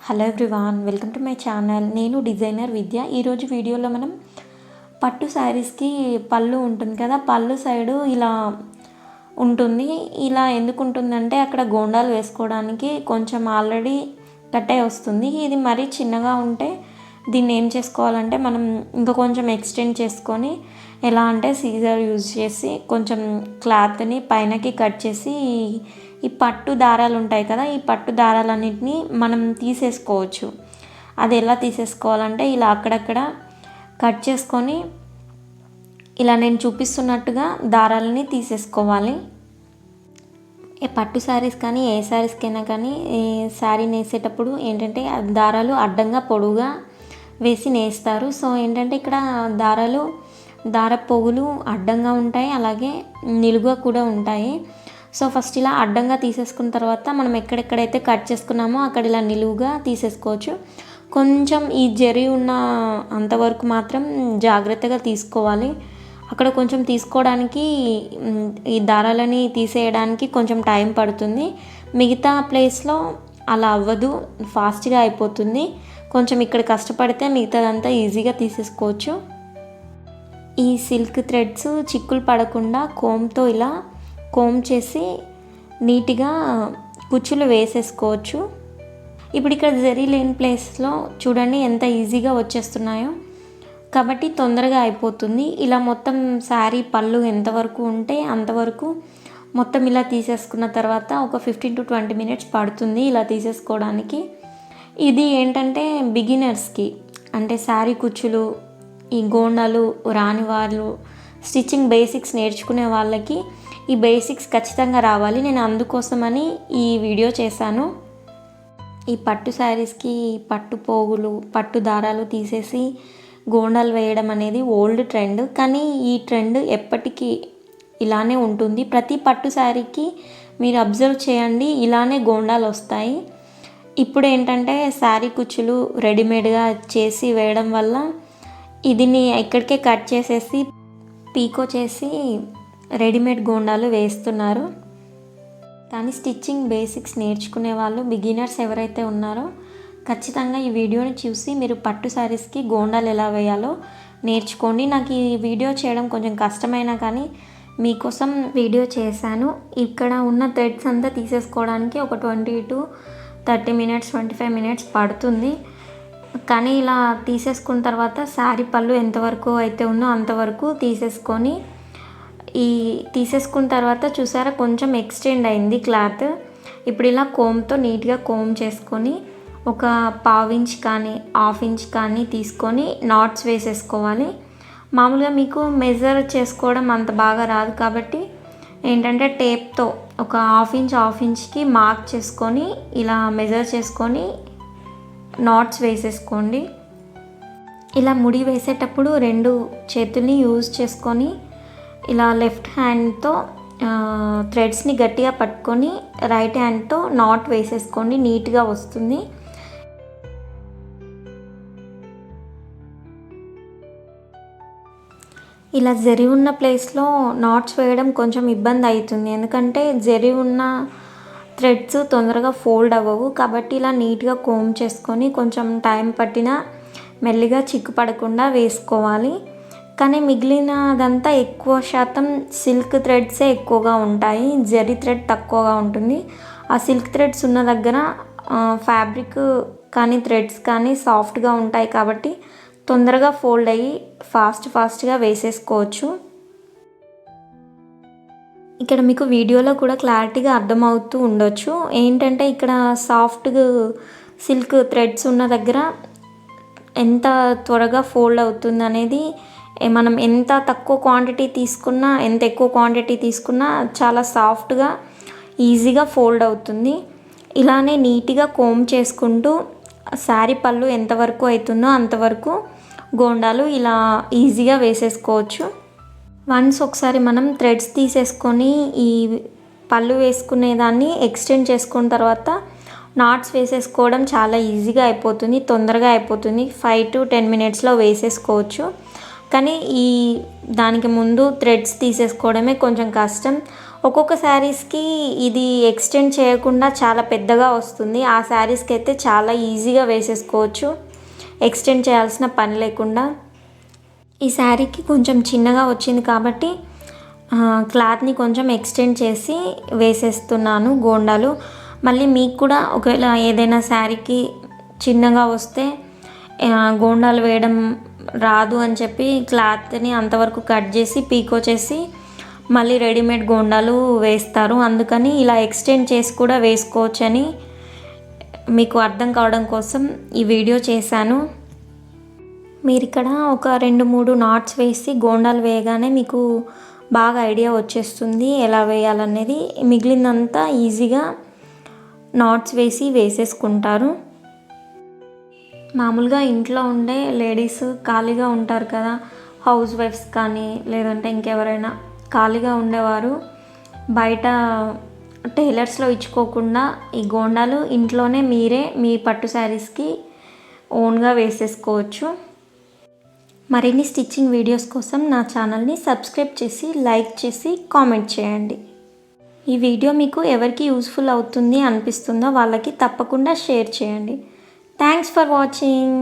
Hello everyone, welcome to my channel. నేను designer విద్య. ఈరోజు వీడియోలో మనం పట్టు శారీస్కి పళ్ళు ఉంటుంది కదా, పళ్ళు సైడు ఇలా ఉంటుంది. ఇలా ఎందుకు ఉంటుందంటే అక్కడ గోండాలు వేసుకోవడానికి కొంచెం ఆల్రెడీ కట్టే వస్తుంది. ఇది మరీ చిన్నగా ఉంటే దీన్ని ఏం చేసుకోవాలంటే మనం ఇంకా కొంచెం ఎక్స్టెండ్ చేసుకొని ఎలా అంటే సీజర్ యూజ్ చేసి కొంచెం క్లాత్ని పైనకి కట్ చేసి ఈ పట్టు దారాలు ఉంటాయి కదా, ఈ పట్టు దారాలన్నింటినీ మనం తీసేసుకోవచ్చు. అది ఎలా తీసేసుకోవాలంటే ఇలా అక్కడక్కడ కట్ చేసుకొని ఇలా నేను చూపిస్తున్నట్టుగా దారాలని తీసేసుకోవాలి. ఏ పట్టు శారీస్ కానీ ఏ శారీస్కైనా కానీ శారీ నేసేటప్పుడు ఏంటంటే దారాలు అడ్డంగా పొడవుగా వేసి నేస్తారు. సో ఏంటంటే ఇక్కడ దార పొగులు అడ్డంగా ఉంటాయి, అలాగే నిలువుగా కూడా ఉంటాయి. సో ఫస్ట్ ఇలా అడ్డంగా తీసేసుకున్న తర్వాత మనం ఎక్కడెక్కడైతే కట్ చేసుకున్నామో అక్కడ ఇలా నిలువుగా తీసేసుకోవచ్చు. కొంచెం ఈ జరి ఉన్న అంతవరకు మాత్రం జాగ్రత్తగా తీసుకోవాలి. అక్కడ కొంచెం తీసుకోవడానికి ఈ దారాలని తీసేయడానికి కొంచెం టైం పడుతుంది. మిగతా ప్లేస్లో అలా అవ్వదు, ఫాస్ట్గా అయిపోతుంది. కొంచెం ఇక్కడ కష్టపడితే మిగతాదంతా ఈజీగా తీసేసుకోవచ్చు. ఈ సిల్క్ థ్రెడ్స్ చిక్కులు పడకుండా కోమ్తో ఇలా కోమ్ చేసి నీట్గా కుచ్చులు వేసేసుకోవచ్చు. ఇప్పుడు ఇక్కడ జరీ లేని ప్లేస్లో చూడండి ఎంత ఈజీగా వచ్చేస్తున్నాయో, కాబట్టి తొందరగా అయిపోతుంది. ఇలా మొత్తం శారీ పళ్ళు ఎంతవరకు ఉంటే అంతవరకు మొత్తం ఇలా తీసేసుకున్న తర్వాత ఒక 15 to 20 minutes పడుతుంది ఇలా తీసేసుకోవడానికి. ఇది ఏంటంటే బిగినర్స్కి, అంటే శారీ కుచ్చులు ఈ గోండాలు రాని వాళ్ళు, స్టిచ్చింగ్ బేసిక్స్ నేర్చుకునే వాళ్ళకి ఈ బేసిక్స్ ఖచ్చితంగా రావాలి. నేను అందుకోసమని ఈ వీడియో చేశాను. ఈ పట్టు శారీస్కి పట్టు పోగులు, పట్టు దారాలు తీసేసి గోండాలు వేయడం అనేది ఓల్డ్ ట్రెండ్, కానీ ఈ ట్రెండ్ ఎప్పటికీ ఇలానే ఉంటుంది. ప్రతి పట్టు శారీకి మీరు అబ్జర్వ్ చేయండి, ఇలానే గోండాలు వస్తాయి. ఇప్పుడు ఏంటంటే శారీ కుచ్చులు రెడీమేడ్గా చేసి వేయడం వల్ల ఇదిని ఇక్కడికే కట్ చేసేసి పీకో చేసి రెడీమేడ్ గోండాలు వేస్తున్నారు. కానీ స్టిచ్చింగ్ బేసిక్స్ నేర్చుకునే వాళ్ళు, బిగినర్స్ ఎవరైతే ఉన్నారో ఖచ్చితంగా ఈ వీడియోని చూసి మీరు పట్టు శారీస్కి గోండాలు ఎలా వేయాలో నేర్చుకోండి. నాకు ఈ వీడియో చేయడం కొంచెం కష్టమైనా కానీ మీకోసం వీడియో చేశాను. ఇక్కడ ఉన్న థ్రెడ్స్ అంతా తీసేసుకోవడానికి ఒక 20 to 30 minutes 25 minutes పడుతుంది. కానీ ఇలా తీసేసుకున్న తర్వాత శారీ పళ్ళు ఎంతవరకు అయితే ఉందో అంతవరకు తీసేసుకొని తీసేసుకున్న తర్వాత చూసారా కొంచెం ఎక్స్టెండ్ అయింది క్లాత్. ఇప్పుడు ఇలా కోమ్తో నీట్గా కోమ్ చేసుకొని ఒక 1/2 inch కానీ 1/2 inch కానీ తీసుకొని నాట్స్ వేసేసుకోవాలి. మామూలుగా మీకు మెజర్ చేసుకోవడం అంత బాగా రాదు కాబట్టి ఏంటంటే టేప్తో ఒక 1/2 inchకి మార్క్ చేసుకొని ఇలా మెజర్ చేసుకొని నాట్స్ వేసేసుకోండి. ఇలా ముడి వేసేటప్పుడు 2 చేతుల్ని యూజ్ చేసుకొని ఇలా లెఫ్ట్ హ్యాండ్తో థ్రెడ్స్ని గట్టిగా పట్టుకొని రైట్ హ్యాండ్తో నాట్ వేసేసుకోండి, నీట్గా వస్తుంది. ఇలా జరి ఉన్న ప్లేస్లో నాట్స్ వేయడం కొంచెం ఇబ్బంది అవుతుంది, ఎందుకంటే జరి ఉన్న థ్రెడ్స్ తొందరగా ఫోల్డ్ అవ్వవు. కాబట్టి ఇలా నీట్గా కోమ్ చేసుకొని కొంచెం టైం పట్టినా మెల్లిగా చిక్కు పడకుండా వేసుకోవాలి. కానీ మిగిలినదంతా ఎక్కువ శాతం సిల్క్ థ్రెడ్సే ఎక్కువగా ఉంటాయి, జరీ థ్రెడ్ తక్కువగా ఉంటుంది. ఆ సిల్క్ థ్రెడ్స్ ఉన్న దగ్గర ఫ్యాబ్రిక్ కానీ థ్రెడ్స్ కానీ సాఫ్ట్గా ఉంటాయి కాబట్టి తొందరగా ఫోల్డ్ అయ్యి ఫాస్ట్గా వేసేసుకోవచ్చు. ఇక్కడ మీకు వీడియోలో కూడా క్లారిటీగా అర్థమవుతూ ఉండొచ్చు. ఏంటంటే ఇక్కడ సాఫ్ట్ సిల్క్ థ్రెడ్స్ ఉన్న దగ్గర ఎంత త్వరగా ఫోల్డ్ అవుతుంది అనేది, మనం ఎంత తక్కువ క్వాంటిటీ తీసుకున్నా ఎంత ఎక్కువ క్వాంటిటీ తీసుకున్నా చాలా సాఫ్ట్గా ఈజీగా ఫోల్డ్ అవుతుంది. ఇలానే నీట్గా కోమ్ చేసుకుంటూ శారీ పళ్ళు ఎంతవరకు అవుతుందో అంతవరకు గోండాలు ఇలా ఈజీగా వేసేసుకోవచ్చు. వన్స్ ఒకసారి మనం థ్రెడ్స్ తీసేసుకొని ఈ పళ్ళు వేసుకునేదాన్ని ఎక్స్టెండ్ చేసుకున్న తర్వాత నాట్స్ వేసేసుకోవడం చాలా ఈజీగా అయిపోతుంది, తొందరగా అయిపోతుంది. 5 to 10 minutesలో వేసేసుకోవచ్చు. కానీ దానికి ముందు థ్రెడ్స్ తీసేసుకోవడమే కొంచెం కష్టం. ఒక్కొక్క శారీస్కి ఇది ఎక్స్టెండ్ చేయకుండా చాలా పెద్దగా వస్తుంది. ఆ శారీస్కి అయితే చాలా ఈజీగా వేసేసుకోవచ్చు, ఎక్స్టెండ్ చేయాల్సిన పని లేకుండా. ఈ శారీకి కొంచెం చిన్నగా వచ్చింది కాబట్టి క్లాత్ని కొంచెం ఎక్స్టెండ్ చేసి వేసేస్తున్నాను గోండాలు. మళ్ళీ మీకు కూడా ఒకవేళ ఏదైనా శారీకి చిన్నగా వస్తే గోండాలు వేయడం రాదు అని చెప్పి క్లాత్ని అంతవరకు కట్ చేసి పీకో చేసి మళ్ళీ రెడీమేడ్ గోండాలు వేస్తారు. అందుకని ఇలా ఎక్స్టెండ్ చేసి కూడా వేసుకోవచ్చని మీకు అర్థం కావడం కోసం ఈ వీడియో చేశాను. మీరు ఇక్కడ ఒక 2-3 నాట్స్ వేసి గోండాలు వేయగానే మీకు బాగా ఐడియా వచ్చేస్తుంది ఎలా వేయాలనేది. మిగిలినంతా ఈజీగా నాట్స్ వేసేసుకుంటారు. మామూలుగా ఇంట్లో ఉండే లేడీస్ ఖాళీగా ఉంటారు కదా, హౌస్ వైఫ్స్ కానీ లేదంటే ఇంకెవరైనా ఖాళీగా ఉండేవారు బయట టైలర్స్లో ఇచ్చుకోకుండా ఈ గోండాలు ఇంట్లోనే మీరే మీ పట్టు శారీస్కి ఓన్గా వేసేసుకోవచ్చు. మరిన్ని స్టిచ్చింగ్ వీడియోస్ కోసం నా ఛానల్ని సబ్స్క్రైబ్ చేసి లైక్ చేసి కామెంట్ చేయండి. ఈ వీడియో మీకు ఎవరికి యూస్ఫుల్ అవుతుంది అనిపిస్తుందో వాళ్ళకి తప్పకుండా షేర్ చేయండి. Thanks for watching.